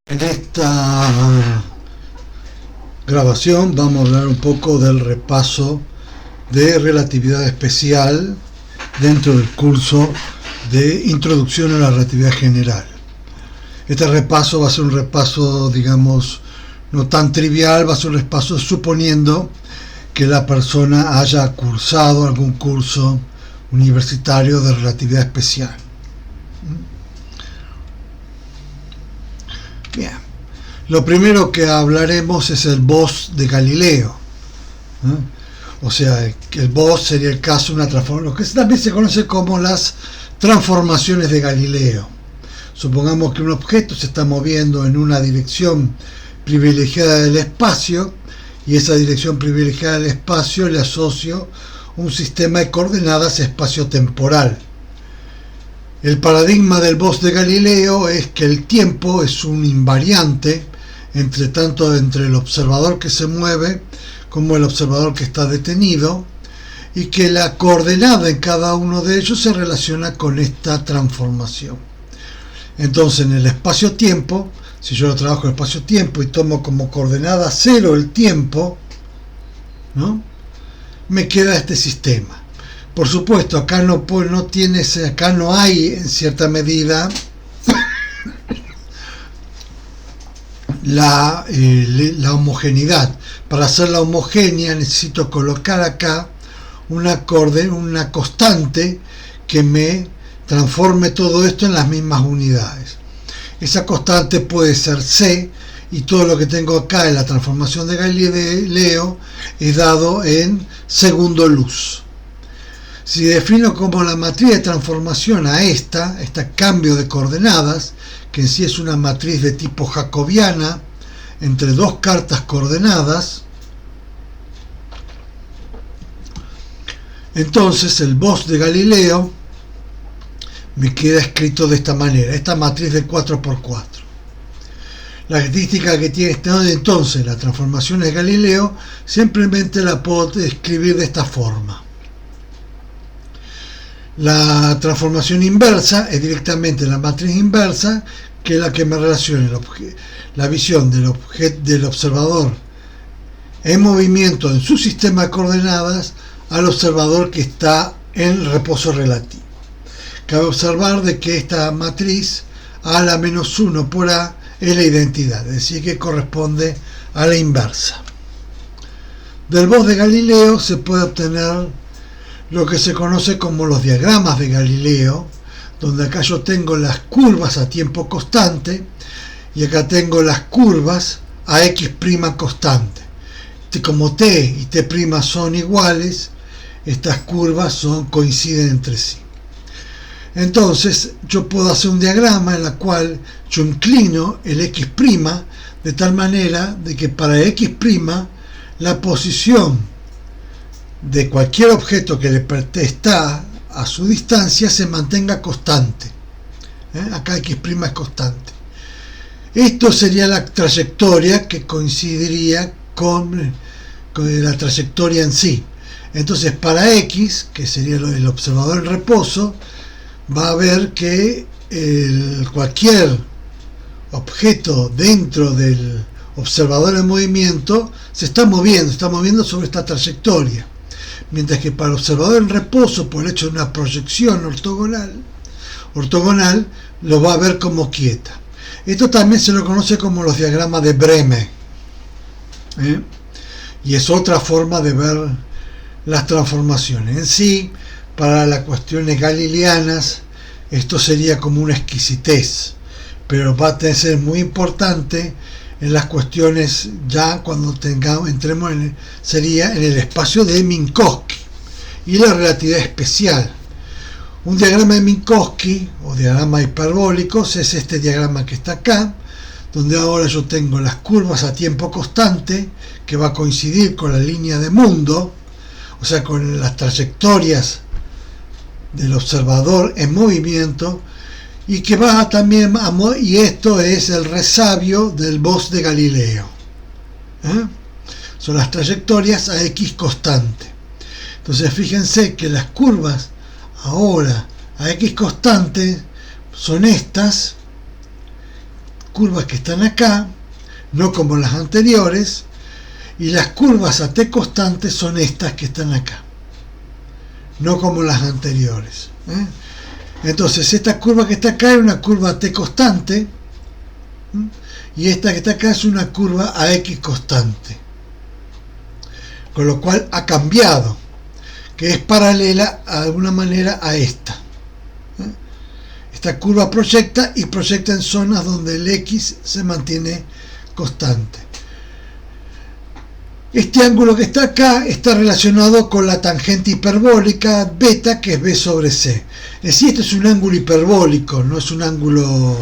En esta grabación vamos a hablar un poco del repaso de relatividad especial dentro del curso de Introducción a la Relatividad General. Este repaso va a ser un repaso, digamos, no tan trivial, va a ser un repaso suponiendo que la persona haya cursado algún curso universitario de relatividad especial. Bien. Lo primero que hablaremos es el BOSS de Galileo. O sea, el BOSS sería el caso de una transformación, lo que también se conoce como las transformaciones de Galileo. Supongamos que un objeto se está moviendo en una dirección privilegiada del espacio, y esa dirección privilegiada del espacio le asocio un sistema de coordenadas espacio-temporal. El paradigma del BOSS de Galileo es que el tiempo es un invariante entre el observador que se mueve como el observador que está detenido, y que la coordenada en cada uno de ellos se relaciona con esta transformación. Entonces, en el espacio-tiempo, si yo lo trabajo en espacio-tiempo y tomo como coordenada 0 el tiempo, ¿no?, me queda este sistema. Por supuesto, acá acá no hay en cierta medida la homogeneidad. Para hacerla homogénea necesito colocar acá una constante que me transforme todo esto en las mismas unidades. Esa constante puede ser C, y todo lo que tengo acá en la transformación de Galileo es dado en segundo luz. Si defino como la matriz de transformación a este cambio de coordenadas, que en sí es una matriz de tipo jacobiana entre dos cartas coordenadas, entonces el BOSS de Galileo me queda escrito de esta manera, esta matriz de 4×4. La característica que tiene entonces la transformación de Galileo simplemente la puedo escribir de esta forma. La transformación inversa es directamente la matriz inversa, que es la que me relaciona la visión del observador en movimiento en su sistema de coordenadas al observador que está en reposo relativo. Cabe observar de que esta matriz a la menos 1 por A es la identidad, es decir, que corresponde a la inversa. Del BOSS de Galileo se puede obtener lo que se conoce como los diagramas de Galileo, donde acá yo tengo las curvas a tiempo constante y acá tengo las curvas a x' constante. Como t y t' son iguales, estas curvas coinciden entre sí. Entonces yo puedo hacer un diagrama en el cual yo inclino el x' de tal manera de que para x' la posición de cualquier objeto que le pertenezca a su distancia se mantenga constante. Acá x' es constante. Esto sería la trayectoria que coincidiría con la trayectoria en sí. Entonces, para x, que sería el observador en reposo, va a ver que cualquier objeto dentro del observador en movimiento se está moviendo sobre esta trayectoria. Mientras que para el observador en reposo, por el hecho de una proyección ortogonal, lo va a ver como quieta. Esto también se lo conoce como los diagramas de Bremer, y es otra forma de ver las transformaciones. En sí, para las cuestiones galileanas, esto sería como una exquisitez, pero va a ser muy importante en las cuestiones ya cuando entremos sería en el espacio de Minkowski y la relatividad especial. Un diagrama de Minkowski o diagrama hiperbólico es este diagrama que está acá, donde ahora yo tengo las curvas a tiempo constante que va a coincidir con la línea de mundo, o sea, con las trayectorias del observador en movimiento, y que va también y esto es el resabio del BOSS de Galileo. Son las trayectorias a x constante. Entonces fíjense que las curvas ahora a x constante son estas, curvas que están acá, no como las anteriores, y las curvas a t constante son estas que están acá, no como las anteriores. Entonces esta curva que está acá es una curva a t constante, y esta que está acá es una curva a x constante, con lo cual ha cambiado, que es paralela de alguna manera a esta. Esta curva proyecta y proyecta en zonas donde el x se mantiene constante. Este ángulo que está acá está relacionado con la tangente hiperbólica beta, que es b sobre c. Es decir, este es un ángulo hiperbólico, no es un ángulo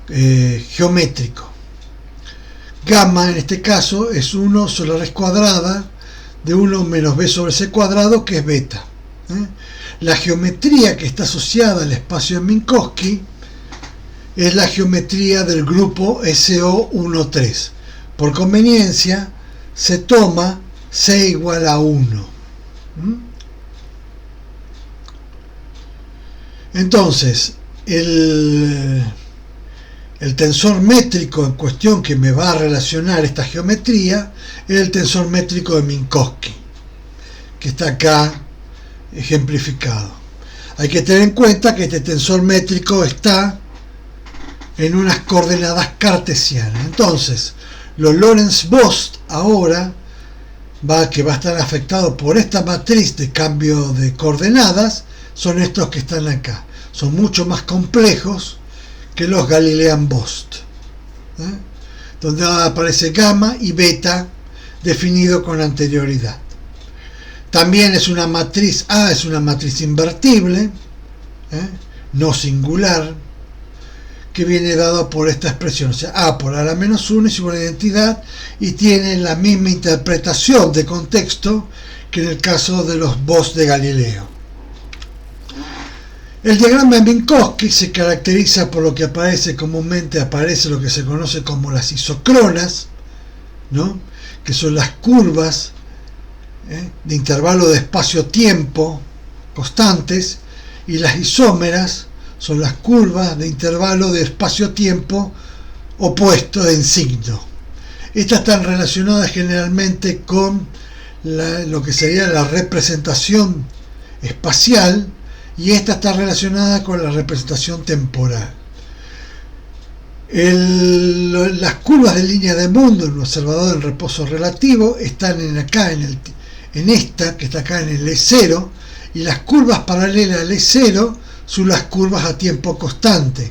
geométrico. Gamma en este caso es 1 sobre la raíz cuadrada de 1 menos b sobre c cuadrado, que es beta. La geometría que está asociada al espacio de Minkowski es la geometría del grupo SO13. Por conveniencia se toma c igual a 1. Entonces el tensor métrico en cuestión que me va a relacionar esta geometría es el tensor métrico de Minkowski, que está acá ejemplificado. Hay que tener en cuenta que este tensor métrico está en unas coordenadas cartesianas. Entonces, los Lorentz-Bost ahora que va a estar afectado por esta matriz de cambio de coordenadas son estos que están acá. Son mucho más complejos que los Galilean-Bost, donde aparece gamma y beta definido con anterioridad. También es una matriz A, es una matriz invertible, no singular, que viene dado por esta expresión. O sea, A por A menos 1 es igual a identidad y tiene la misma interpretación de contexto que en el caso de los Bost de Galileo. El diagrama de Minkowski se caracteriza por lo que comúnmente aparece lo que se conoce como las isocronas, ¿no? Que son las curvas de intervalo de espacio-tiempo constantes, y las isómeras son las curvas de intervalo de espacio-tiempo opuesto en signo. Estas están relacionadas generalmente con lo que sería la representación espacial, y esta está relacionada con la representación temporal. Las curvas de línea de mundo en un observador en reposo relativo están acá en esta que está acá en el E0, y las curvas paralelas al E0 son las curvas a tiempo constante,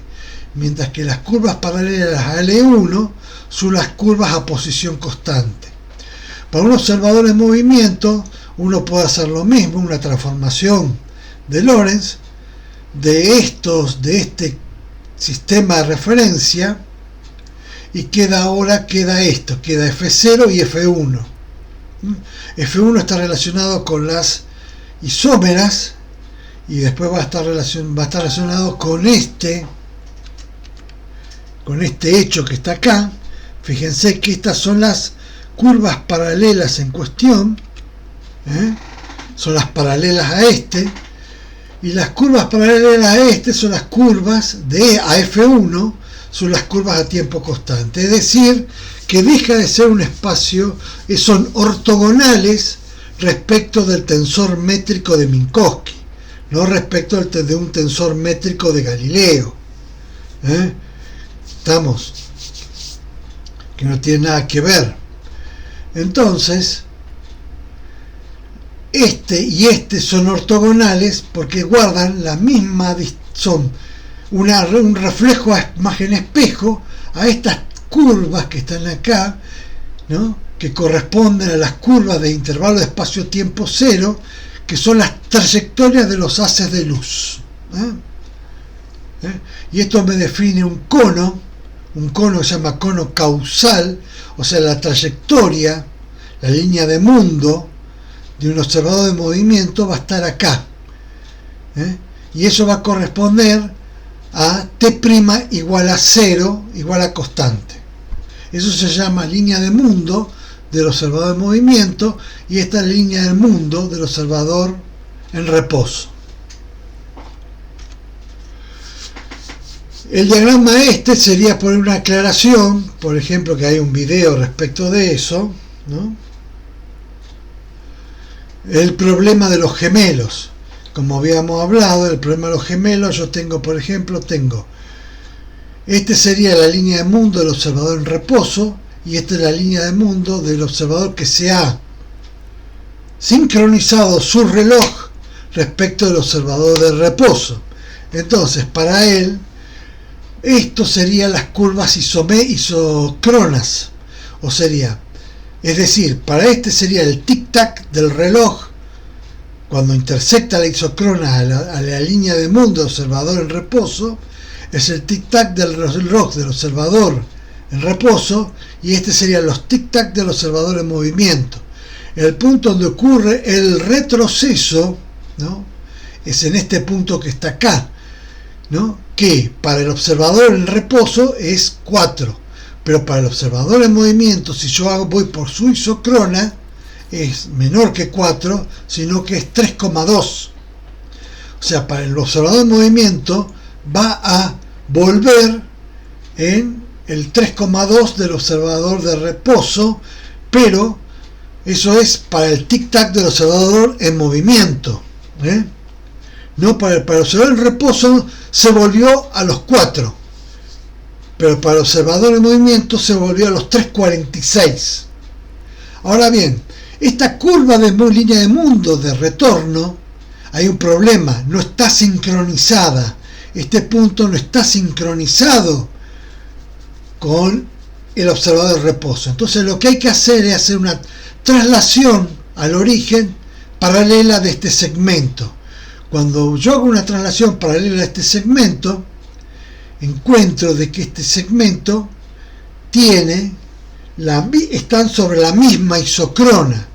mientras que las curvas paralelas al E1 son las curvas a posición constante. Para un observador en movimiento uno puede hacer lo mismo, una transformación de Lorentz de este sistema de referencia, y queda F0 y F1. F1 está relacionado con las isómeras, y después va a estar relacionado con este hecho que está acá. Fíjense que estas son las curvas paralelas en cuestión, son las paralelas a este, y las curvas paralelas a este son las curvas de a F1, son las curvas a tiempo constante, es decir, que deja de ser un espacio, son ortogonales respecto del tensor métrico de Minkowski, no respecto de un tensor métrico de Galileo. Estamos, que no tiene nada que ver. Entonces, este y este son ortogonales porque guardan la misma, son un reflejo a imagen espejo a estas curvas que están acá, ¿no? Que corresponden a las curvas de intervalo de espacio-tiempo cero, que son las trayectorias de los haces de luz. Y esto me define un cono que se llama cono causal, o sea, la trayectoria, la línea de mundo de un observador de movimiento va a estar acá, y eso va a corresponder a t' igual a 0 igual a constante. Eso se llama línea de mundo del observador de movimiento, y esta es la línea del mundo del observador en reposo. El diagrama este sería por una aclaración, por ejemplo, que hay un video respecto de eso, ¿no? El problema de los gemelos. Como habíamos hablado, el problema de los gemelos, yo tengo, por ejemplo, este sería la línea de mundo del observador en reposo, y esta es la línea de mundo del observador que se ha sincronizado su reloj respecto del observador de reposo. Entonces, para él, esto serían las curvas isócronas, es decir, para este sería el tic-tac del reloj cuando intersecta la isócrona a la línea de mundo del observador en reposo, es el tic-tac del reloj del observador en reposo, y este serían los tic-tac del observador en movimiento. El punto donde ocurre el retroceso, ¿no?, es en este punto que está acá, ¿no?, que para el observador en reposo es 4, pero para el observador en movimiento, si yo voy por su isócrona, es menor que 4, sino que es 3,2. O sea, para el observador en movimiento va a volver en el 3,2 del observador de reposo, pero eso es para el tic-tac del observador en movimiento, ¿eh? No, para el observador en reposo se volvió a los 4, pero para el observador en movimiento se volvió a los 3,46. Ahora bien, esta curva de línea de mundo de retorno, hay un problema, no está sincronizada. Este punto no está sincronizado con el observador de reposo. Entonces lo que hay que hacer es hacer una traslación al origen paralela de este segmento. Cuando yo hago una traslación paralela a este segmento, encuentro de que este segmento están sobre la misma isócrona,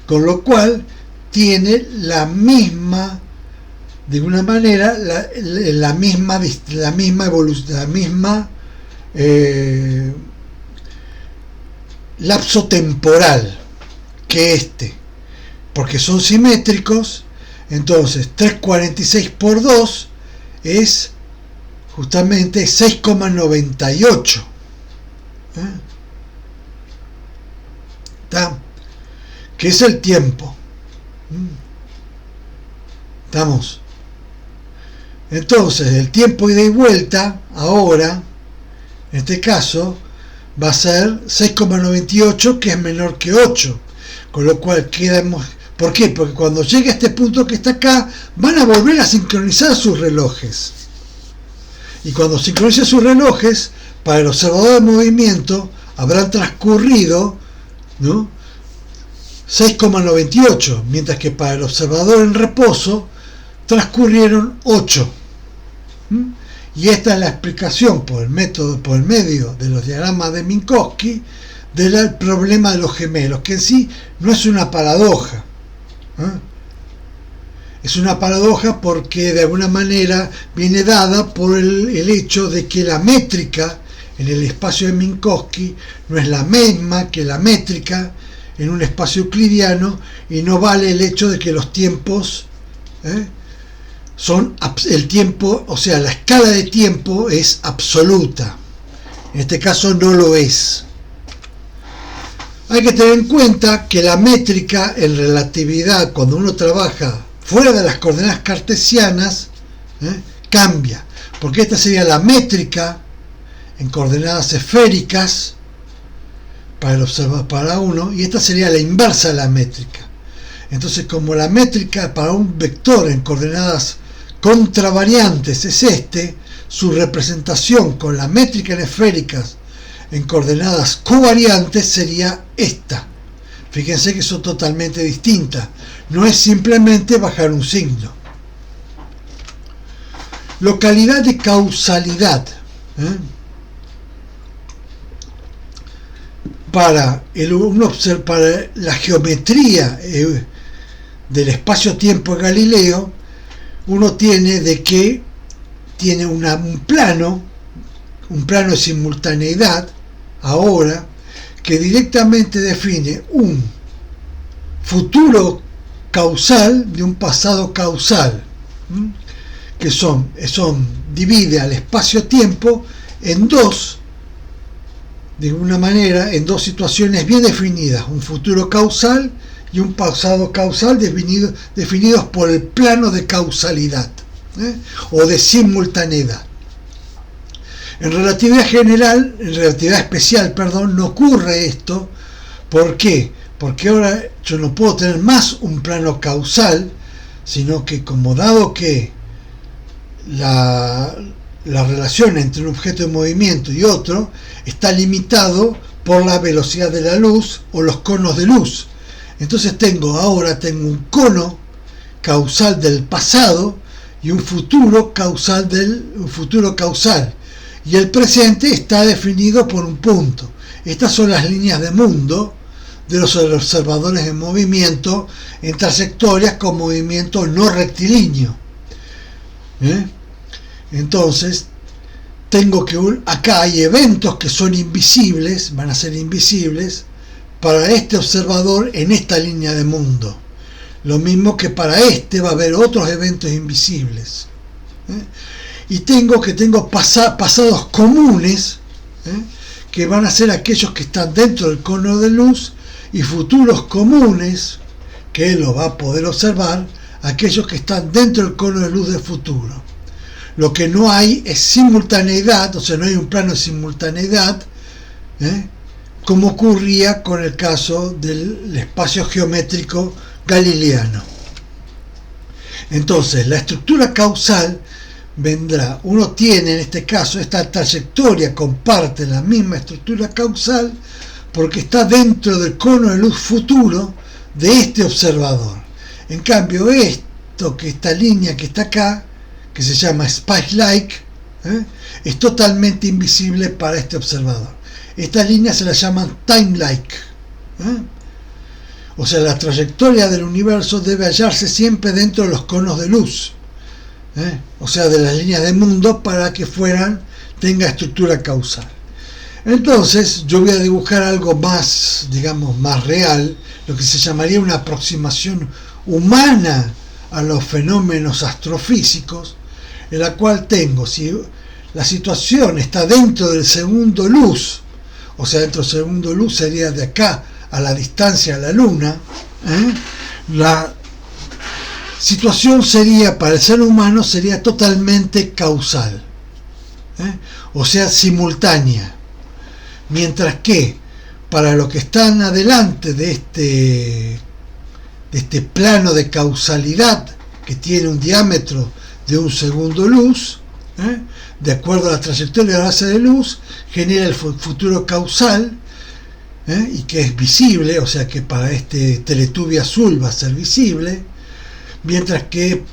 con lo cual tiene la misma, de alguna manera, la misma evolución, la misma lapso temporal que porque son simétricos. Entonces 3,46 por 2 es justamente 6,98. Que es el tiempo. ¿Estamos? Entonces el tiempo ida y vuelta ahora, en este caso, va a ser 6,98, que es menor que 8, con lo cual quedamos. ¿Por qué? Porque cuando llegue a este punto que está acá, van a volver a sincronizar sus relojes, y cuando sincronicen sus relojes, para el observador de movimiento habrán transcurrido, ¿no?, 6,98, mientras que para el observador en reposo transcurrieron 8. Y esta es la explicación por el medio de los diagramas de Minkowski del problema de los gemelos, que en sí no es una paradoja. Es una paradoja porque de alguna manera viene dada por el hecho de que la métrica en el espacio de Minkowski no es la misma que la métrica en un espacio euclidiano, y no vale el hecho de que los tiempos son el tiempo, o sea, la escala de tiempo es absoluta. En este caso no lo es. Hay que tener en cuenta que la métrica en relatividad, cuando uno trabaja fuera de las coordenadas cartesianas, cambia, porque esta sería la métrica en coordenadas esféricas para el observador, para uno, y esta sería la inversa de la métrica. Entonces, como la métrica para un vector en coordenadas contravariantes es su representación con la métrica en esféricas en coordenadas covariantes sería esta. Fíjense que son totalmente distintas. No es simplemente bajar un signo. Localidad de causalidad. Para la geometría del espacio-tiempo de Galileo, uno tiene de que tiene un plano de simultaneidad ahora, que directamente define un futuro causal de un pasado causal, que son divide al espacio-tiempo en dos, de alguna manera, en dos situaciones bien definidas, un futuro causal y un pasado causal definidos por el plano de causalidad, o de simultaneidad. En relatividad especial, no ocurre esto. ¿Por qué? Porque ahora yo no puedo tener más un plano causal, sino que como dado que la relación entre un objeto en movimiento y otro está limitado por la velocidad de la luz o los conos de luz. Entonces ahora tengo un cono causal del pasado y un futuro causal y el presente está definido por un punto. Estas son las líneas de mundo de los observadores en movimiento en trayectorias con movimiento no rectilíneo. Entonces tengo que acá hay eventos que son invisibles, van a ser invisibles para este observador en esta línea de mundo. Lo mismo que para este va a haber otros eventos invisibles. Y tengo pasados comunes, que van a ser aquellos que están dentro del cono de luz, y futuros comunes, que él lo va a poder observar, aquellos que están dentro del cono de luz del futuro. Lo que no hay es simultaneidad, o sea, no hay un plano de simultaneidad, como ocurría con el caso del espacio geométrico galileano. Entonces, la estructura causal vendrá, uno tiene en este caso esta trayectoria, comparte la misma estructura causal porque está dentro del cono de luz futuro de este observador. En cambio, esta línea que está acá, que se llama space-like, es totalmente invisible para este observador. Estas líneas se las llaman time-like. O sea, la trayectoria del universo debe hallarse siempre dentro de los conos de luz, o sea, de las líneas de mundo, para que tenga estructura causal. Entonces yo voy a dibujar algo más, digamos, más real, lo que se llamaría una aproximación humana a los fenómenos astrofísicos, en la cual si la situación está dentro del segundo luz, o sea, dentro del segundo luz sería de acá a la distancia a la Luna, la situación sería, para el ser humano, sería totalmente causal, o sea, simultánea. Mientras que para los que están adelante de este plano de causalidad, que tiene un diámetro de un segundo luz, de acuerdo a la trayectoria de la base de luz, genera el futuro causal, y que es visible, o sea que para este Teletubby azul va a ser visible, mientras que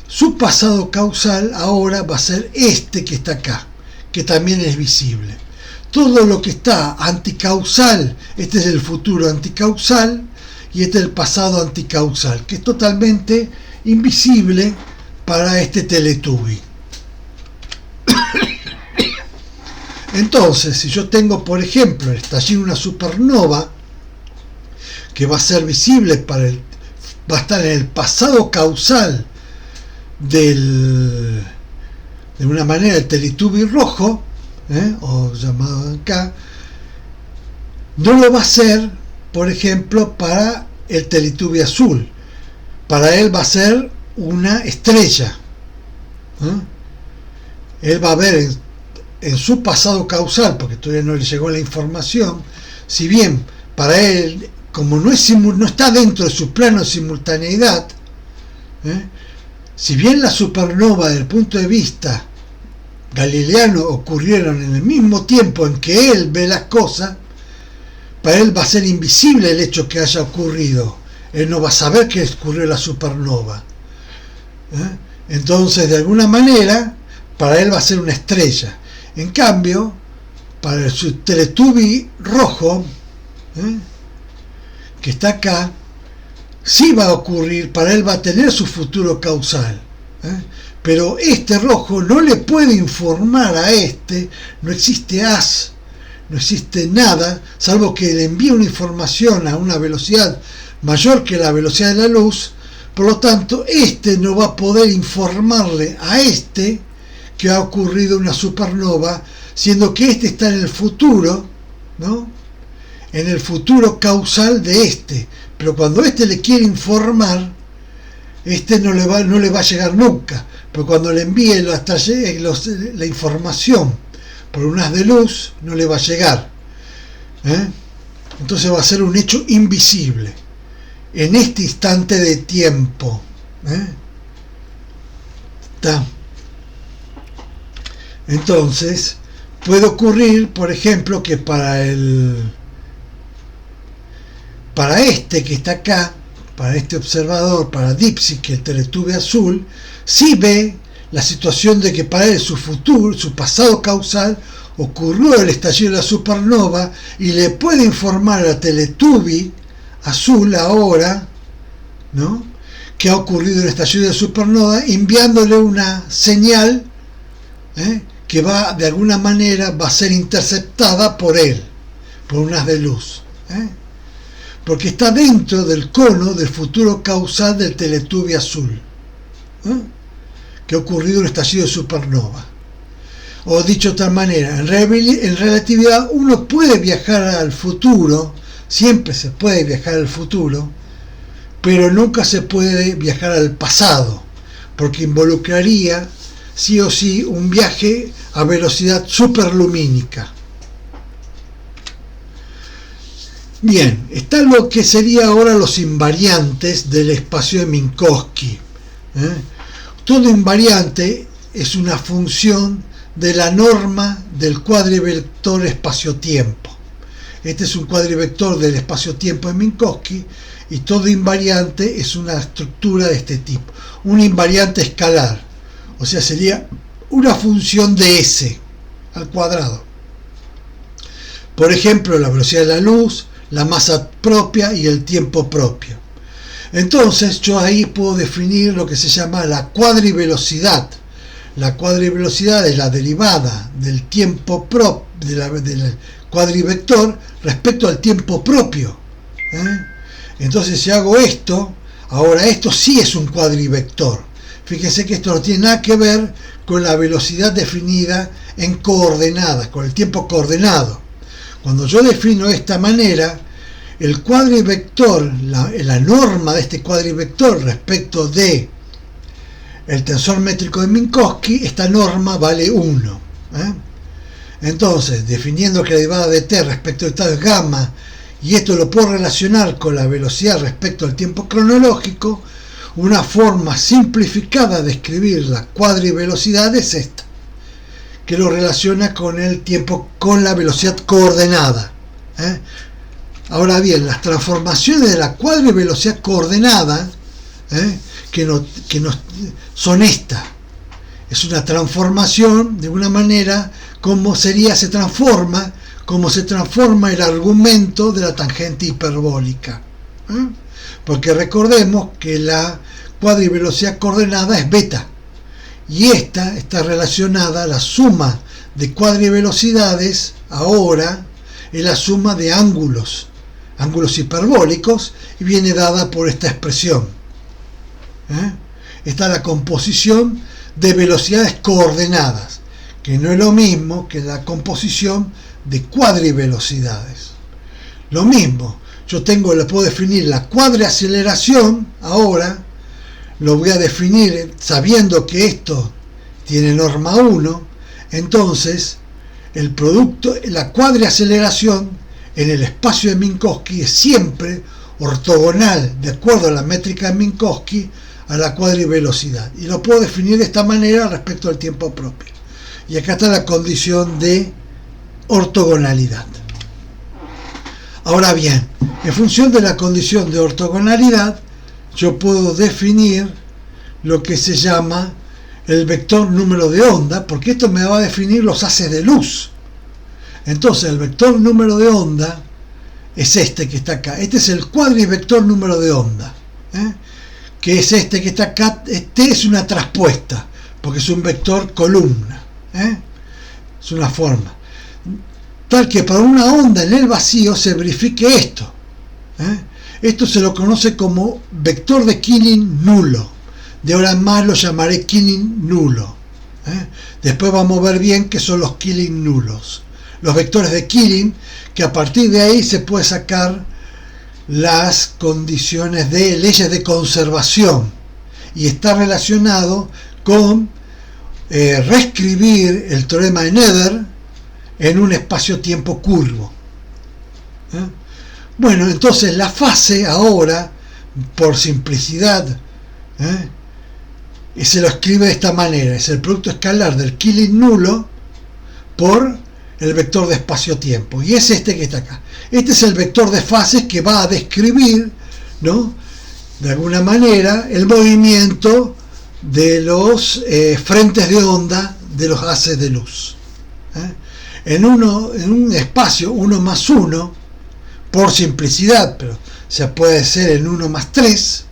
su pasado causal ahora va a ser este que está acá, que también es visible. Todo lo que está anticausal, este es el futuro anticausal y este es el pasado anticausal, que es totalmente invisible para este Teletubby. Entonces, si yo tengo, por ejemplo, el estallido de una supernova, que va a ser visible va a estar en el pasado causal de una manera el Teletubby rojo, o llamado acá, no lo va a hacer, por ejemplo, para el Teletubby azul. Para él va a ser una estrella. Él va a ver en su pasado causal, porque todavía no le llegó la información, si bien para él, como no está dentro de su plano de simultaneidad, si bien la supernova desde el punto de vista galileano ocurrieron en el mismo tiempo en que él ve las cosas, para él va a ser invisible el hecho que haya ocurrido. Él no va a saber que ocurrió la supernova. Entonces, de alguna manera, para él va a ser una estrella. En cambio, para el Teletubby rojo, que está acá, sí va a ocurrir, para él va a tener su futuro causal. Pero este rojo no le puede informar a no existe haz, no existe nada, salvo que le envíe una información a una velocidad mayor que la velocidad de la luz. Por lo tanto, no va a poder informarle a que ha ocurrido una supernova, siendo que este está en el futuro, ¿no? En el futuro causal de este, pero cuando este le quiere informar, este no le va a llegar nunca, pero cuando le envíe la información por un haz de luz, no le va a llegar, ¿eh? Entonces va a ser un hecho invisible en este instante de tiempo, ¿eh? ¿Está? Entonces puede ocurrir, por ejemplo, que para este que está acá, para este observador, para Dipsy, que el teletubio azul, sí ve la situación de que para él su futuro, su pasado causal, ocurrió el estallido de la supernova, y le puede informar a Teletubby azul ahora, ¿no?, que ha ocurrido el estallido de la supernova, enviándole una señal, que de alguna manera va a ser interceptada por él, por un haz de luz, porque está dentro del cono del futuro causal del Teletubby azul, que ha ocurrido el estallido de supernova. O dicho de otra manera, en relatividad uno puede viajar al futuro, siempre se puede viajar al futuro, pero nunca se puede viajar al pasado, porque involucraría sí o sí un viaje a velocidad superlumínica. Bien, está lo que sería ahora los invariantes del espacio de Minkowski. Todo invariante es una función de la norma del cuadrivector espacio-tiempo. Este es un cuadrivector del espacio-tiempo de Minkowski, y todo invariante es una estructura de este tipo. Un invariante escalar, o sea, sería una función de S al cuadrado. Por ejemplo, la velocidad de la luz, la masa propia y el tiempo propio. Entonces yo ahí puedo definir lo que se llama la cuadrivelocidad. La cuadrivelocidad es la derivada del tiempo del cuadrivector respecto al tiempo propio. Entonces si hago esto, ahora esto sí es un cuadrivector. Fíjense que esto no tiene nada que ver con la velocidad definida en coordenadas, con el tiempo coordenado. Cuando yo defino de esta manera, el cuadrivector, la norma de este cuadrivector respecto de el tensor métrico de Minkowski, esta norma vale 1. Entonces, definiendo que la derivada de t respecto de tal es gamma, y esto lo puedo relacionar con la velocidad respecto al tiempo cronológico, una forma simplificada de escribir la cuadrivelocidad es esta, que lo relaciona con el tiempo, con la velocidad coordenada. Ahora bien, las transformaciones de la cuadrivelocidad coordenada, que no son estas. Es una transformación de una manera como se transforma el argumento de la tangente hiperbólica. Porque recordemos que la cuadrivelocidad coordenada es beta, y esta está relacionada a la suma de cuadrivelocidades, ahora es la suma de ángulos hiperbólicos, y viene dada por esta expresión. Está la composición de velocidades coordenadas, que no es lo mismo que la composición de cuadrivelocidades. Lo mismo, le puedo definir la cuadriaceleración, ahora lo voy a definir sabiendo que esto tiene norma 1, entonces el producto, la cuadriaceleración en el espacio de Minkowski es siempre ortogonal, de acuerdo a la métrica de Minkowski, a la cuadrivelocidad, y lo puedo definir de esta manera respecto al tiempo propio. Y acá está la condición de ortogonalidad. Ahora bien, en función de la condición de ortogonalidad, yo puedo definir lo que se llama el vector número de onda, porque esto me va a definir los haces de luz. Entonces el vector número de onda es este que está acá. Este es el cuadrivector número de onda, que es este que está acá. Este es una traspuesta, porque es un vector columna, es una forma tal que para una onda en el vacío se verifique esto. Esto se lo conoce como vector de Killing nulo. De ahora en más lo llamaré Killing nulo. Después vamos a ver bien qué son los Killing nulos. Los vectores de Killing, que a partir de ahí se puede sacar las condiciones de leyes de conservación y está relacionado con reescribir el teorema de Noether en un espacio-tiempo curvo. Bueno, entonces la fase ahora, por simplicidad, se lo escribe de esta manera: es el producto escalar del Killing nulo por el vector de espacio-tiempo, y es este que está acá. Este es el vector de fases que va a describir, ¿no?, de alguna manera el movimiento de los frentes de onda de los haces de luz. En un espacio 1 más 1, por simplicidad, pero se puede hacer en 1 más 3,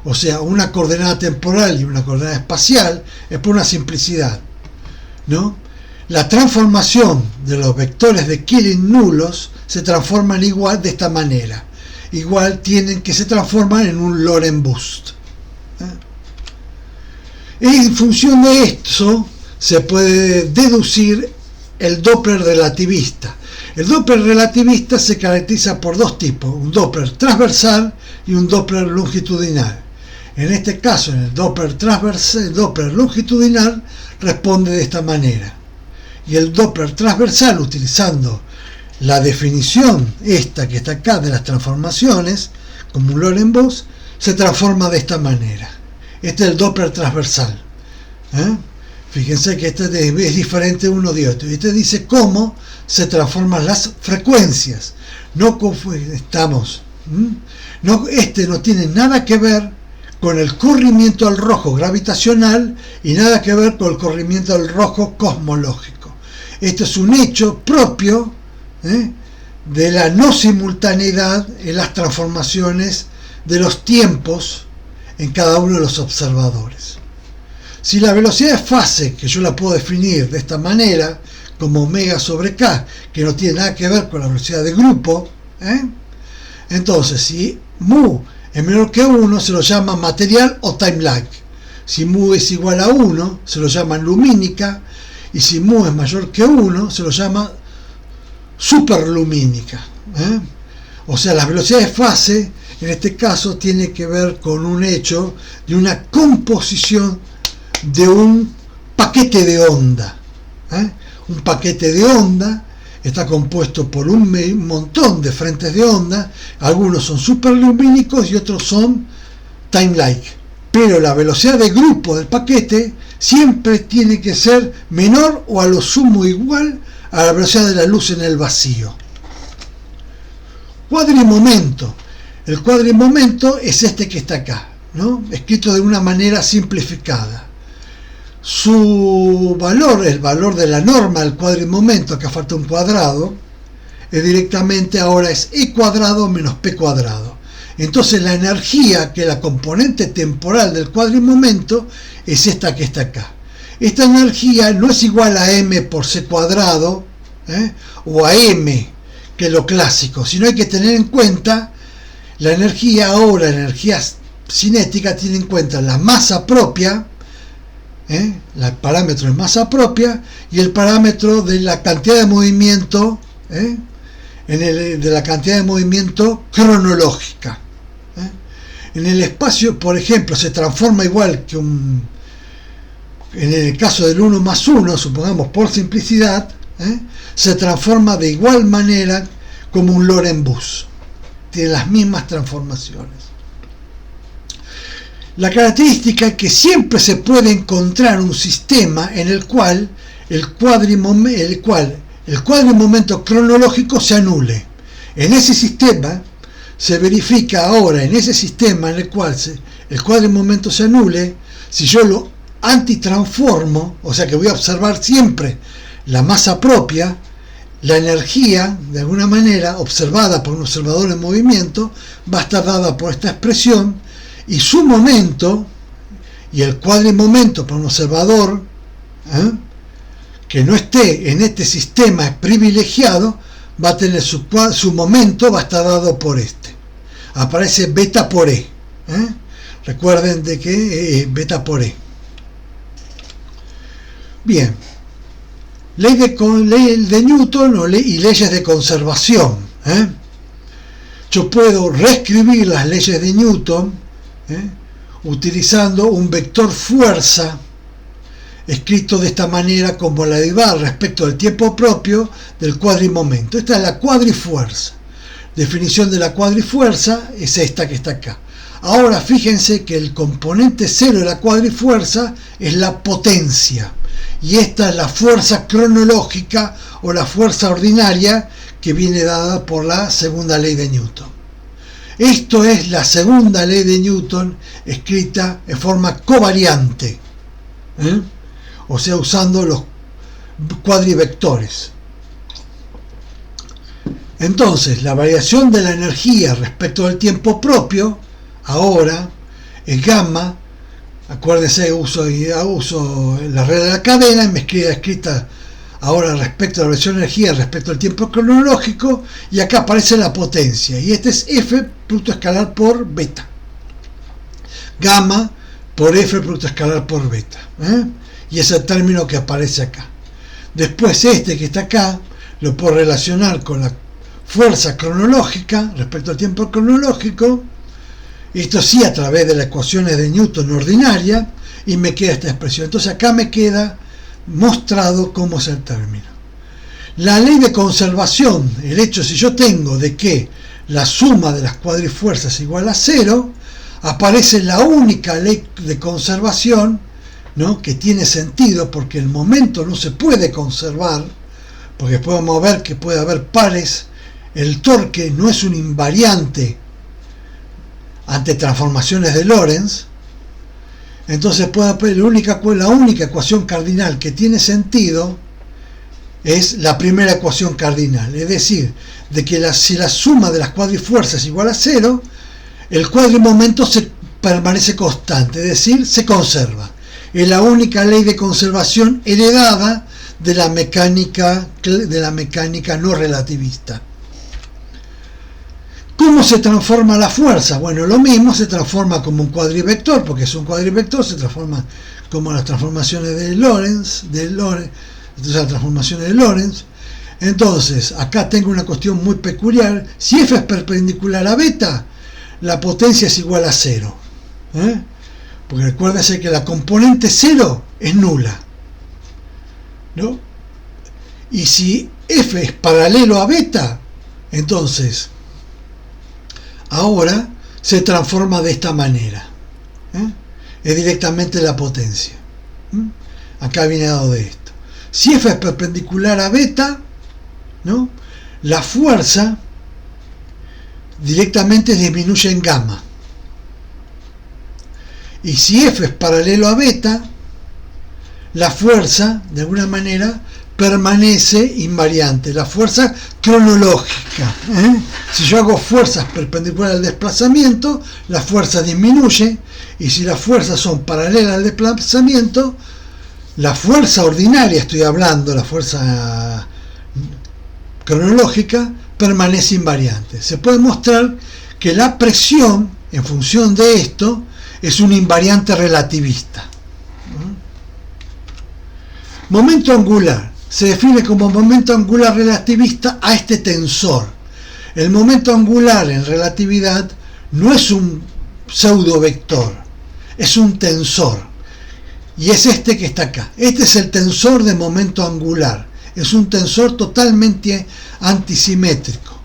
o sea, una coordenada temporal y una coordenada espacial, es por una simplicidad, ¿no? La transformación de los vectores de Killing nulos se transforman igual de esta manera. Igual tienen que se transforman en un Lorentz boost. En función de esto se puede deducir el Doppler relativista. El Doppler relativista se caracteriza por dos tipos: un Doppler transversal y un Doppler longitudinal. En este caso, en el Doppler transversal, el Doppler longitudinal responde de esta manera. Y el Doppler transversal, utilizando la definición esta que está acá de las transformaciones, como un Lorentz boost, se transforma de esta manera. Este es el Doppler transversal. Fíjense que este es diferente uno de otro. Y este dice cómo se transforman las frecuencias. No estamos. Este no tiene nada que ver con el corrimiento al rojo gravitacional y nada que ver con el corrimiento al rojo cosmológico. Esto es un hecho propio de la no simultaneidad en las transformaciones de los tiempos en cada uno de los observadores. Si la velocidad de fase, que yo la puedo definir de esta manera, como omega sobre k, que no tiene nada que ver con la velocidad de grupo, entonces si mu es menor que 1, se lo llama material o time lag. Si mu es igual a 1, se lo llama lumínica, y si mu es mayor que 1, se lo llama superlumínica. O sea, la velocidad de fase, en este caso, tiene que ver con un hecho de una composición de un paquete de onda. Un paquete de onda está compuesto por un montón de frentes de onda. Algunos son superlumínicos y otros son time-like. Pero la velocidad de grupo del paquete siempre tiene que ser menor o a lo sumo igual a la velocidad de la luz en el vacío. Cuadrimomento. El cuadrimomento es este que está acá, ¿no?, escrito de una manera simplificada. Su valor, el valor de la norma del cuadrimomento, acá falta un cuadrado, directamente ahora es e cuadrado menos p cuadrado. Entonces la energía, que es la componente temporal del cuadrimomento, es esta que está acá. Esta energía no es igual a m por c cuadrado o a m, que es lo clásico, sino hay que tener en cuenta la energía ahora, la energía cinética, tiene en cuenta la masa propia, el parámetro de masa propia, y el parámetro de la cantidad de movimiento, de la cantidad de movimiento cronológica. En el espacio, por ejemplo, se transforma igual que en el caso del 1 más 1, supongamos por simplicidad, se transforma de igual manera como un Lorentz boost. Tiene las mismas transformaciones. La característica es que siempre se puede encontrar un sistema en el cual el cuadrimomento cronológico se anule. En ese sistema se verifica ahora, en ese sistema en el cual el cuadrimomento se anule, si yo lo antitransformo, o sea que voy a observar siempre la masa propia, la energía, de alguna manera, observada por un observador en movimiento, va a estar dada por esta expresión, y su momento, y el cuadrimomento para un observador que no esté en este sistema privilegiado, va a tener su momento, va a estar dado por este. Aparece beta por E. Recuerden de que beta por E. Bien, ley de Newton y leyes de conservación. Yo puedo reescribir las leyes de Newton utilizando un vector fuerza escrito de esta manera como la derivada respecto del tiempo propio del cuadrimomento. Esta es la cuadrifuerza. Definición de la cuadrifuerza es esta que está acá. Ahora fíjense que el componente cero de la cuadrifuerza es la potencia, y esta es la fuerza cronológica o la fuerza ordinaria que viene dada por la segunda ley de Newton. Esto es la segunda ley de Newton escrita en forma covariante, o sea, usando los cuadrivectores. Entonces, la variación de la energía respecto del tiempo propio ahora es gamma. Acuérdense, uso la regla de la cadena y me queda escrita ahora respecto a la variación de energía respecto al tiempo cronológico, y acá aparece la potencia, y este es F producto escalar por beta, gamma por F producto escalar por beta, y es el término que aparece acá. Después este que está acá lo puedo relacionar con la fuerza cronológica respecto al tiempo cronológico, esto sí a través de las ecuaciones de Newton ordinaria, y me queda esta expresión. Entonces acá me queda mostrado cómo es el término. La ley de conservación, el hecho si yo tengo de que la suma de las cuadrifuerzas es igual a 0, aparece la única ley de conservación, ¿no?, que tiene sentido, porque el momento no se puede conservar, porque podemos ver que puede haber pares. El torque no es un invariante ante transformaciones de Lorentz. Entonces puede haber la única ecuación cardinal que tiene sentido es la primera ecuación cardinal, es decir, de que si la suma de las cuadrifuerzas es igual a 0, el cuadrimomento permanece constante, es decir, se conserva. Es la única ley de conservación heredada de la mecánica no relativista. ¿Cómo se transforma la fuerza? Bueno, lo mismo, se transforma como un cuadrivector, porque es un cuadrivector, se transforma como las transformaciones de Lorentz, las transformaciones de Lorentz. Entonces, acá tengo una cuestión muy peculiar. Si F es perpendicular a beta, la potencia es igual a 0. Porque recuérdense que la componente 0 es nula, ¿no? Y si F es paralelo a beta, entonces ahora se transforma de esta manera. Es directamente la potencia. Acá viene dado de esto. Si F es perpendicular a beta, ¿no?, la fuerza directamente disminuye en gamma. Y si F es paralelo a beta, la fuerza, de alguna manera, permanece invariante. La fuerza cronológica. Si yo hago fuerzas perpendiculares al desplazamiento, la fuerza disminuye. Y si las fuerzas son paralelas al desplazamiento, la fuerza ordinaria, estoy hablando, la fuerza cronológica, permanece invariante. Se puede mostrar que la presión, en función de esto, es un invariante relativista. Momento angular se define como momento angular relativista a este tensor. El momento angular en relatividad no es un pseudovector, es un tensor, y es este que está acá. Este es el tensor de momento angular, es un tensor totalmente antisimétrico.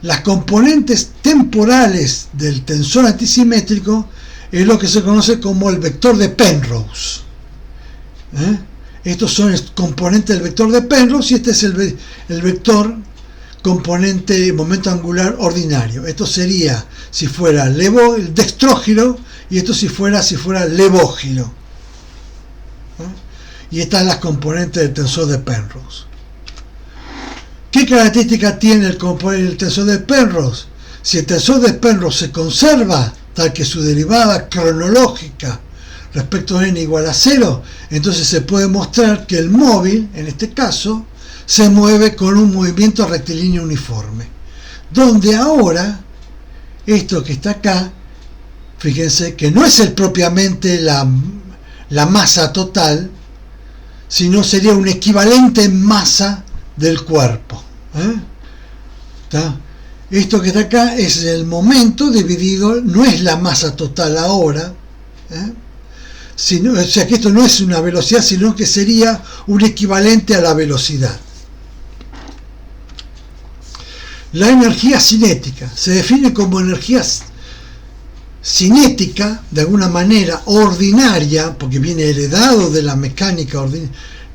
Las componentes temporales del tensor antisimétrico es lo que se conoce como el vector de Penrose. Estos son el componente del vector de Penrose, y este es el vector componente momento angular ordinario. Esto sería si fuera el dextrógiro, y esto si fuera levógiro. Y estas son las componentes del tensor de Penrose. ¿Qué característica tiene el tensor de Penrose? Si el tensor de Penrose se conserva tal que su derivada cronológica respecto a n igual a 0, entonces se puede mostrar que el móvil, en este caso, se mueve con un movimiento rectilíneo uniforme, donde ahora esto que está acá, fíjense que no es propiamente la masa total, sino sería un equivalente en masa del cuerpo. ¿Está? Esto que está acá es el momento dividido, no es la masa total ahora, sino, o sea que esto no es una velocidad, sino que sería un equivalente a la velocidad. La energía cinética se define como energía cinética, de alguna manera ordinaria, porque viene heredado de la mecánica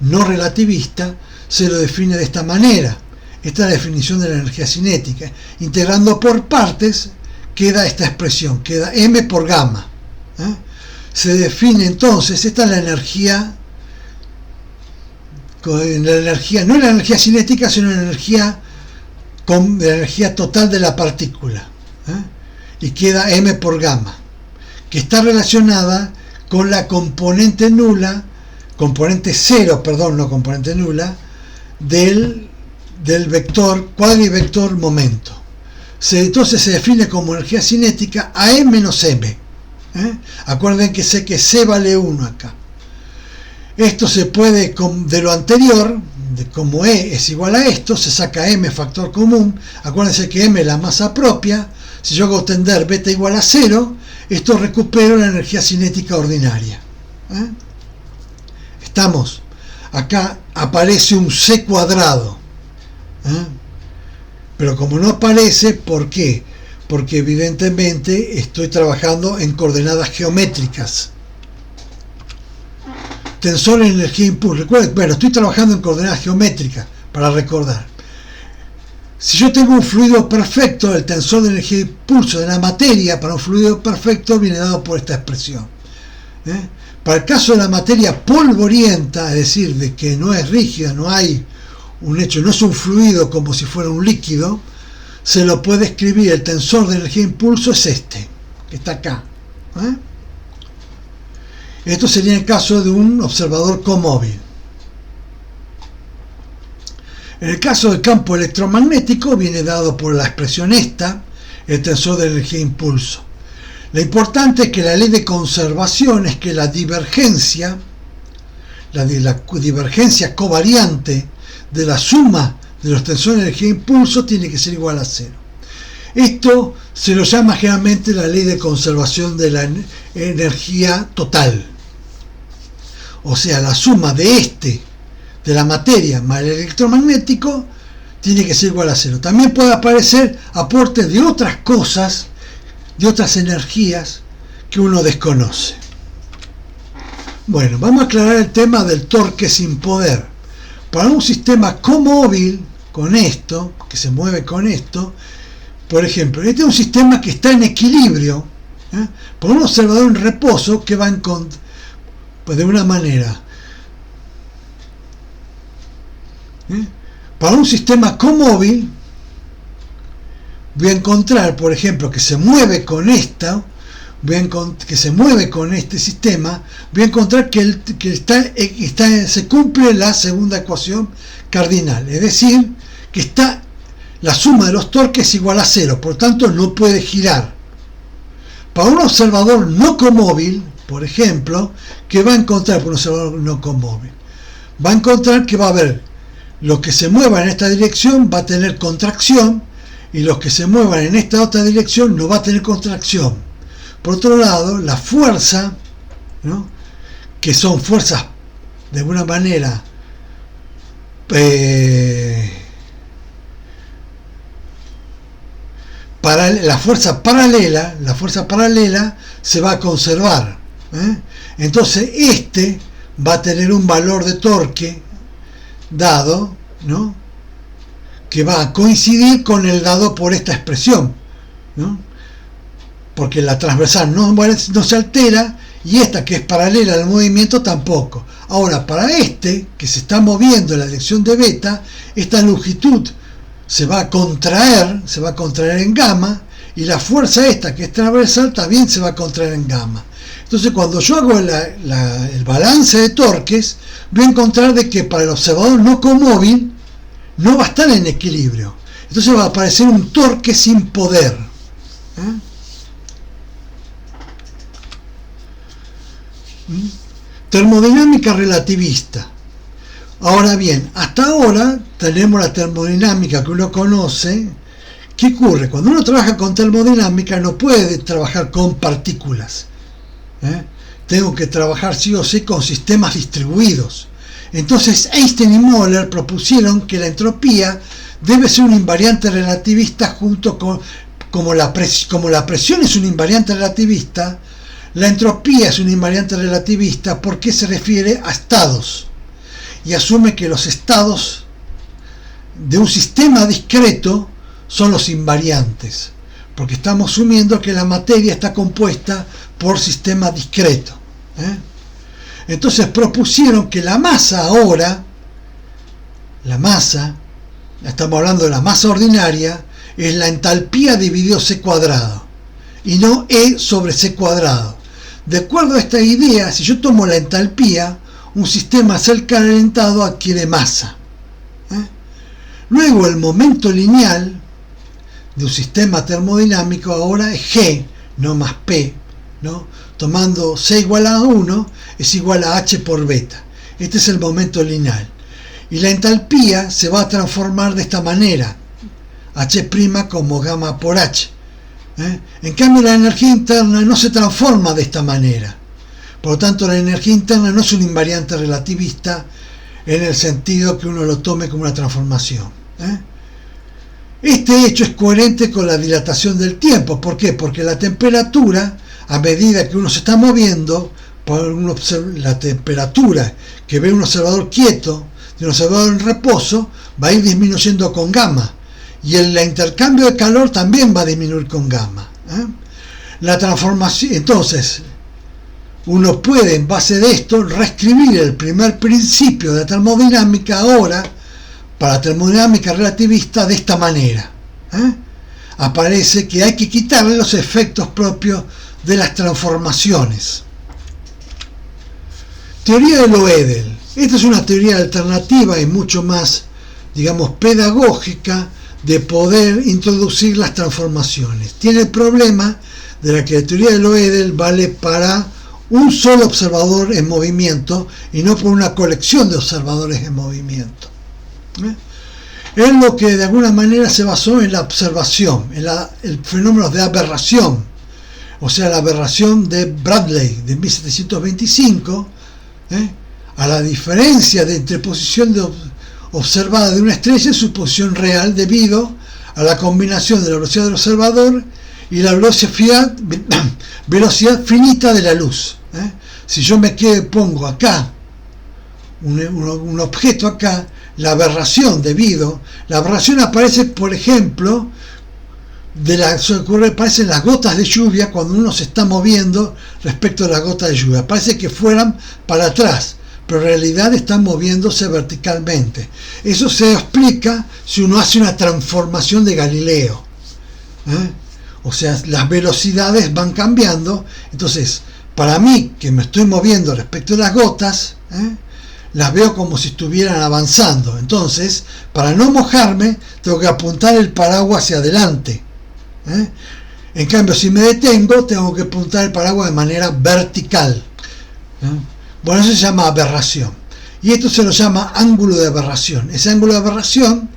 no relativista, se lo define de esta manera. Esta es la definición de la energía cinética. Integrando por partes, queda esta expresión, queda m por gamma. Se define entonces, esta es la energía, no es la energía cinética, sino la energía total de la partícula. Y queda m por gamma, que está relacionada con la componente cero, no componente nula, del vector, cuadrivector momento. Entonces se define como energía cinética a E menos M. Acuerden que sé que C vale 1 acá. Esto se puede, de lo anterior, de como E es igual a esto, se saca M factor común. Acuérdense que M es la masa propia. Si yo hago tender beta igual a 0, esto recupero la energía cinética ordinaria. Estamos. Acá aparece un C cuadrado. Pero como no aparece, ¿por qué? Porque evidentemente estoy trabajando en coordenadas geométricas. Tensor en energía impulso. Recuerden, bueno, estoy trabajando en coordenadas geométricas, para recordar. Si yo tengo un fluido perfecto, el tensor de energía impulso de la materia para un fluido perfecto viene dado por esta expresión. Para el caso de la materia polvorienta, es decir, de que no es rígida, no hay un hecho, no es un fluido como si fuera un líquido, se lo puede escribir, el tensor de energía impulso es este, que está acá. Esto sería el caso de un observador comóvil. En el caso del campo electromagnético viene dado por la expresión esta, el tensor de energía impulso. Lo importante es que la ley de conservación es que la divergencia covariante de la suma de los tensores de energía impulso tiene que ser igual a 0. Esto se lo llama generalmente la ley de conservación de la energía total. O sea, la suma de la materia más el electromagnético tiene que ser igual a 0. También puede aparecer aportes de otras cosas, de otras energías que uno desconoce. Bueno, vamos a aclarar el tema del torque sin poder. Para un sistema comóvil, con esto, que se mueve con esto, por ejemplo, este es un sistema que está en equilibrio, por un observador en reposo que va pues de una manera. Para un sistema comóvil, voy a encontrar, por ejemplo, que se mueve con esta, que se mueve con este sistema, voy a encontrar que se cumple la segunda ecuación cardinal, es decir, que la suma de los torques es igual a 0, por tanto no puede girar. Para un observador no comóvil, por ejemplo, ¿qué va a encontrar por un observador no comóvil? Va a encontrar que va a haber los que se muevan en esta dirección va a tener contracción y los que se muevan en esta otra dirección no va a tener contracción. Por otro lado, la fuerza, que son fuerzas de alguna manera la fuerza paralela se va a conservar. Entonces este va a tener un valor de torque dado, que va a coincidir con el dado por esta expresión, porque la transversal no se altera y esta que es paralela al movimiento tampoco. Ahora, para que se está moviendo en la dirección de beta, esta longitud se va a contraer en gamma, y la fuerza esta que es transversal también se va a contraer en gamma. Entonces, cuando yo hago el balance de torques, voy a encontrar de que para el observador no comóvil no va a estar en equilibrio. Entonces va a aparecer un torque sin poder. Termodinámica relativista. Ahora bien, hasta ahora tenemos la termodinámica que uno conoce. ¿Qué ocurre? Cuando uno trabaja con termodinámica no puede trabajar con partículas. Tengo que trabajar sí o sí con sistemas distribuidos. Entonces Einstein y Möller propusieron que la entropía debe ser un invariante relativista junto con, como la presión es un invariante relativista, la entropía es un invariante relativista porque se refiere a estados y asume que los estados de un sistema discreto son los invariantes, porque estamos asumiendo que la materia está compuesta por sistemas discretos. Entonces propusieron que la masa ahora, estamos hablando de la masa ordinaria, es la entalpía dividido c cuadrado y no E sobre c cuadrado. De acuerdo a esta idea, si yo tomo la entalpía, un sistema calentado adquiere masa. Luego el momento lineal de un sistema termodinámico ahora es G, no más P, ¿no? Tomando C igual a 1 es igual a H por beta. Este es el momento lineal. Y la entalpía se va a transformar de esta manera, H' como gamma por H. En cambio la energía interna no se transforma de esta manera. Por lo tanto la energía interna no es un invariante relativista en el sentido que uno lo tome como una transformación. Este hecho es coherente con la dilatación del tiempo. ¿Por qué? Porque la temperatura, a medida que uno se está moviendo, la temperatura que ve un observador quieto de un observador en reposo va a ir disminuyendo con gamma, y el intercambio de calor también va a disminuir con gamma. La transformación, entonces uno puede en base de esto reescribir el primer principio de termodinámica ahora para termodinámica relativista de esta manera. Aparece que hay que quitarle los efectos propios de las transformaciones. Teoría de Loedel. Esta es una teoría alternativa y mucho más, digamos, pedagógica de poder introducir las transformaciones. Tiene el problema de la que la teoría de Loedel vale para un solo observador en movimiento y no por una colección de observadores en movimiento. Es lo que de alguna manera se basó en la observación, en el fenómeno de aberración, o sea, la aberración de Bradley de 1725, a la diferencia entre posición observada de una estrella y su posición real debido a la combinación de la velocidad del observador y la velocidad finita de la luz. Si yo pongo acá un objeto acá, la aberración aparece, por ejemplo, aparecen las gotas de lluvia cuando uno se está moviendo respecto a las gotas de lluvia. Parece que fueran para atrás, pero en realidad están moviéndose verticalmente. Eso se explica si uno hace una transformación de Galileo. O sea, las velocidades van cambiando. Entonces, para mí, que me estoy moviendo respecto a las gotas, las veo como si estuvieran avanzando. Entonces, para no mojarme, tengo que apuntar el paraguas hacia adelante. En cambio, si me detengo, tengo que apuntar el paraguas de manera vertical. Bueno, eso se llama aberración. Y esto se lo llama ángulo de aberración. Ese ángulo de aberración,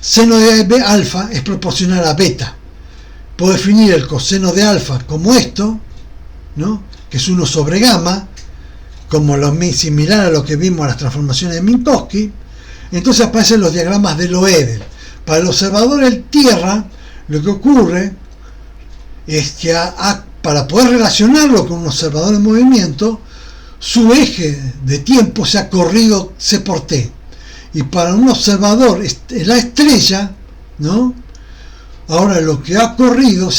seno de alfa, es proporcional a beta. Puedo definir el coseno de alfa como esto, ¿no? Que es 1 sobre gamma, como similar a lo que vimos en las transformaciones de Minkowski. Entonces aparecen los diagramas de Loedel. Para el observador en tierra, lo que ocurre es que para poder relacionarlo con un observador en movimiento, su eje de tiempo se ha corrido C por T. Y para un observador en la estrella, ¿no? Ahora lo que se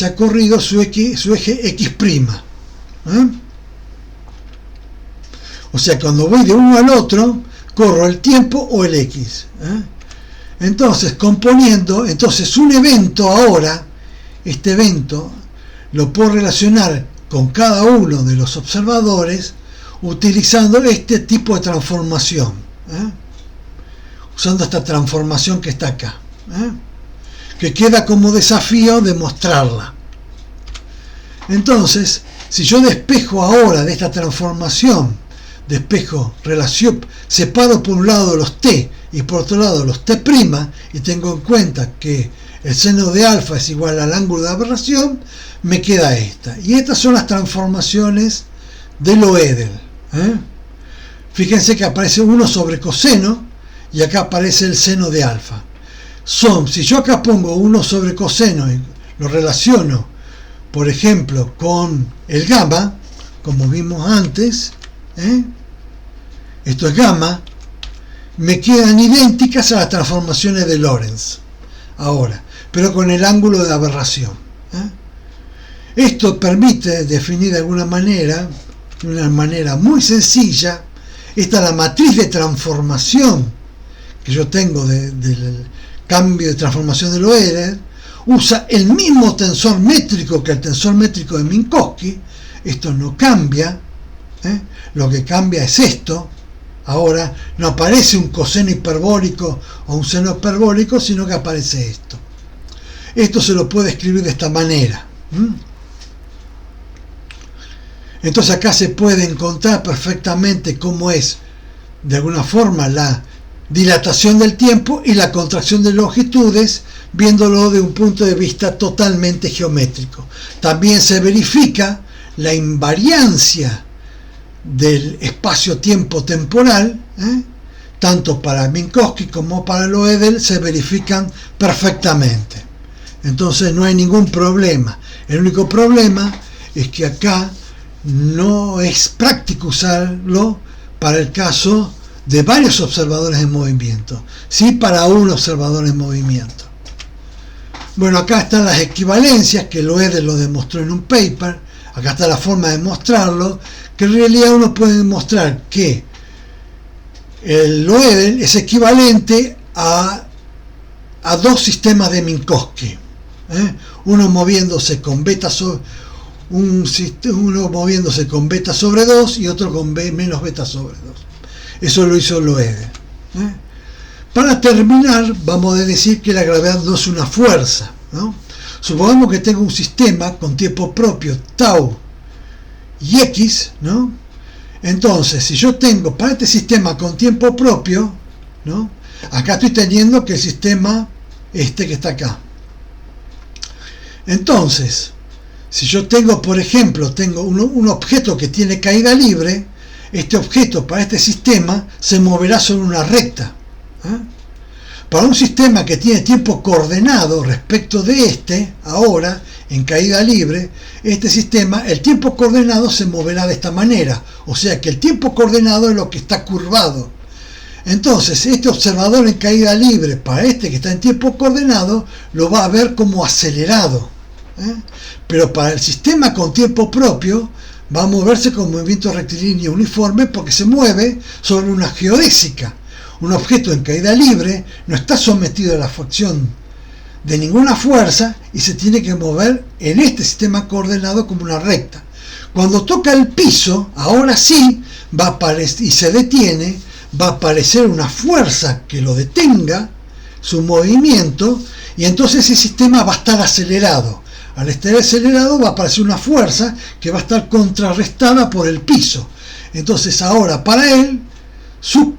ha corrido su eje X'. O sea, cuando voy de uno al otro, corro el tiempo o el X. Entonces, entonces un evento ahora, este evento, lo puedo relacionar con cada uno de los observadores utilizando este tipo de transformación. Usando esta transformación que está acá. Que queda como desafío demostrarla. Entonces, si yo despejo ahora de esta transformación de espejo relación, separo por un lado los t y por otro lado los t', y tengo en cuenta que el seno de alfa es igual al ángulo de aberración, me queda esta. Y estas son las transformaciones de Loedel. Fíjense que aparece 1 sobre coseno y acá aparece el seno de alfa. Si yo acá pongo 1 sobre coseno y lo relaciono, por ejemplo, con el gamma, como vimos antes, esto es gamma, me quedan idénticas a las transformaciones de Lorentz ahora, pero con el ángulo de aberración. Esto permite definir de alguna manera, de una manera muy sencilla, esta es la matriz de transformación que yo tengo del cambio de transformación de Loedel. Usa el mismo tensor métrico que el tensor métrico de Minkowski. Esto no cambia, lo que cambia es esto. Ahora no aparece un coseno hiperbólico o un seno hiperbólico, sino que aparece esto. Esto se lo puede escribir de esta manera. Entonces acá se puede encontrar perfectamente cómo es, de alguna forma, la dilatación del tiempo y la contracción de longitudes, viéndolo de un punto de vista totalmente geométrico. También se verifica la invariancia del espacio-tiempo temporal, tanto para Minkowski como para Loedel se verifican perfectamente. Entonces no hay ningún problema. El único problema es que acá no es práctico usarlo para el caso de varios observadores en movimiento, sí para un observador en movimiento. Bueno, acá están las equivalencias que Loedel lo demostró en un paper. Acá está la forma de mostrarlo, que en realidad uno puede demostrar que el Loedel es equivalente a dos sistemas de Minkowski, uno moviéndose con beta sobre uno moviéndose con beta sobre 2 y otro con menos beta sobre 2. Eso lo hizo Loedel. Para terminar, vamos a decir que la gravedad no es una fuerza, ¿no? Supongamos que tengo un sistema con tiempo propio tau y x, ¿no? Entonces, si yo tengo para este sistema con tiempo propio, ¿no? Acá estoy teniendo que el sistema que está acá. Entonces, si yo tengo, por ejemplo, un objeto que tiene caída libre, este objeto para este sistema se moverá sobre una recta. Para un sistema que tiene tiempo coordenado respecto de ahora, en caída libre, este sistema, el tiempo coordenado se moverá de esta manera. O sea que el tiempo coordenado es lo que está curvado. Entonces, este observador en caída libre, para que está en tiempo coordenado, lo va a ver como acelerado. Pero para el sistema con tiempo propio, va a moverse con movimiento rectilíneo uniforme porque se mueve sobre una geodésica. Un objeto en caída libre no está sometido a la fracción de ninguna fuerza y se tiene que mover en este sistema coordenado como una recta. Cuando toca el piso, ahora sí, va a aparecer y se detiene, va a aparecer una fuerza que lo detenga, su movimiento, y entonces ese sistema va a estar acelerado. Al estar acelerado va a aparecer una fuerza que va a estar contrarrestada por el piso. Entonces ahora para él, su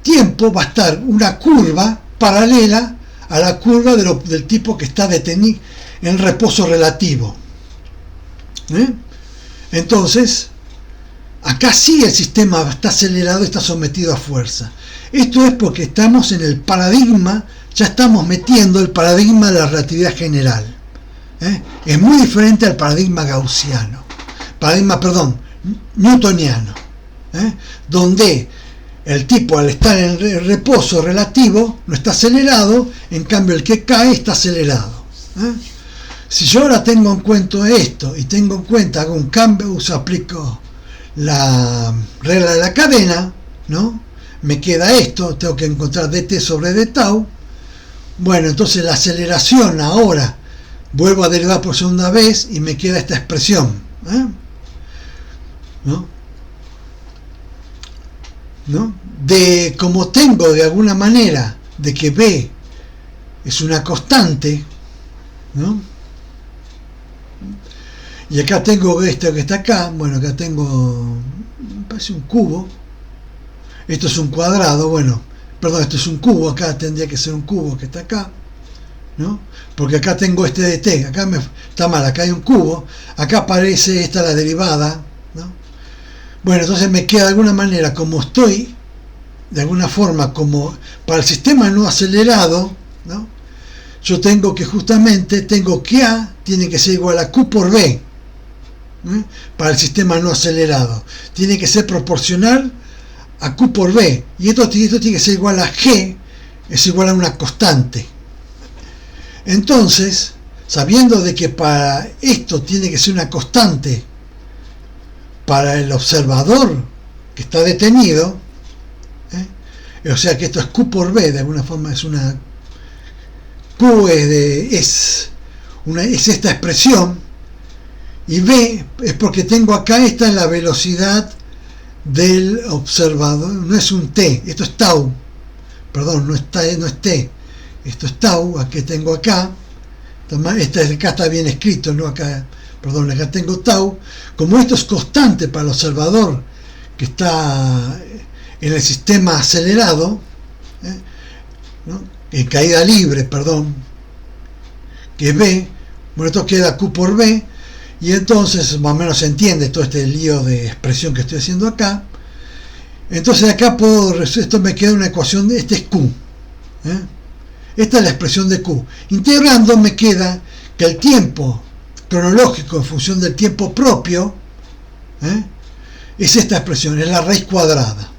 tiempo va a estar una curva paralela a la curva del tipo que está detenido en reposo relativo. Entonces, acá sí el sistema está acelerado, está sometido a fuerza. Esto es porque estamos en el paradigma, ya estamos metiendo el paradigma de la relatividad general. Es muy diferente al paradigma gaussiano, newtoniano, donde el tipo al estar en reposo relativo no está acelerado, en cambio el que cae está acelerado. Si yo ahora tengo en cuenta esto y tengo en cuenta, hago un cambio, aplico la regla de la cadena, ¿no? Me queda esto, tengo que encontrar dt sobre d tau. Bueno, entonces la aceleración ahora vuelvo a derivar por segunda vez y me queda esta expresión, ¿no? De como tengo de alguna manera de que B es una constante, ¿no? Y acá tengo esto que está acá, bueno, acá tengo, me parece un cubo, esto es un cuadrado, bueno, perdón, esto es un cubo, acá tendría que ser un cubo que está acá, ¿no? Porque acá tengo este de t, acá está mal, acá hay un cubo, acá aparece esta la derivada, ¿no? Bueno, entonces me queda de alguna manera, como estoy, de alguna forma, como para el sistema no acelerado, ¿no? Yo tengo que justamente, tengo que A tiene que ser igual a Q por B, ¿eh? Para el sistema no acelerado. Tiene que ser proporcional a Q por B. Y esto tiene que ser igual a G, es igual a una constante. Entonces, sabiendo de que para esto tiene que ser una constante para el observador que está detenido, o sea que esto es Q por B, de alguna forma es una Q es esta expresión, y B es porque tengo acá, esta es la velocidad del observador, no es un T, esto es tau, perdón, no es T, esto es tau, aquí tengo acá, acá está bien escrito, no acá, perdón, acá tengo tau, como esto es constante para el observador que está en el sistema acelerado, ¿no? En caída libre, perdón, que es B, bueno, esto queda Q por B, y entonces más o menos se entiende todo este lío de expresión que estoy haciendo acá. Entonces acá esto me queda una ecuación, este es Q, esta es la expresión de Q. Integrando me queda que el tiempo cronológico en función del tiempo propio, es esta expresión, es la raíz cuadrada.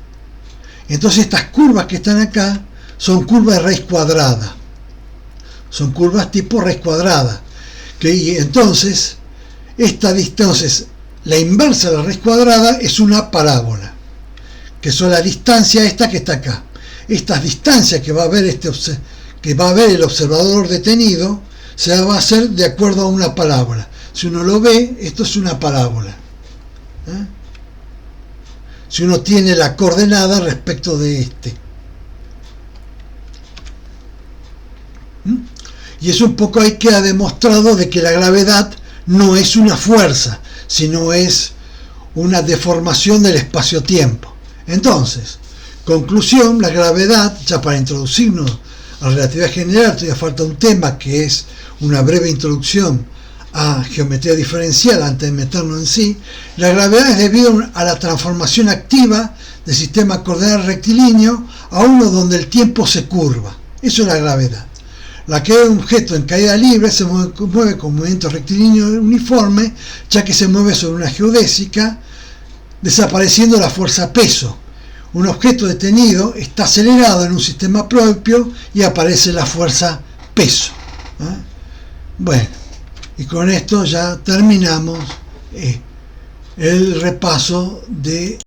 Entonces estas curvas que están acá son curvas de raíz cuadrada, son curvas tipo raíz cuadrada, y entonces la inversa de la raíz cuadrada es una parábola, que son la distancia esta que está acá. Estas distancias que va a ver el observador detenido se va a hacer de acuerdo a una parábola. Si uno lo ve, esto es una parábola, si uno tiene la coordenada respecto de este. Y es un poco ahí que ha demostrado de que la gravedad no es una fuerza, sino es una deformación del espacio-tiempo. Entonces, conclusión, la gravedad, ya para introducirnos a la relatividad general, todavía falta un tema que es una breve introducción a geometría diferencial antes de meternos en sí. La gravedad es debido a la transformación activa del sistema coordenado rectilíneo a uno donde el tiempo se curva. Eso es la gravedad. La que es un objeto en caída libre se mueve con movimiento rectilíneo uniforme, ya que se mueve sobre una geodésica, desapareciendo la fuerza peso. Un objeto detenido está acelerado en un sistema propio y aparece la fuerza peso. Bueno, y con esto ya terminamos el repaso de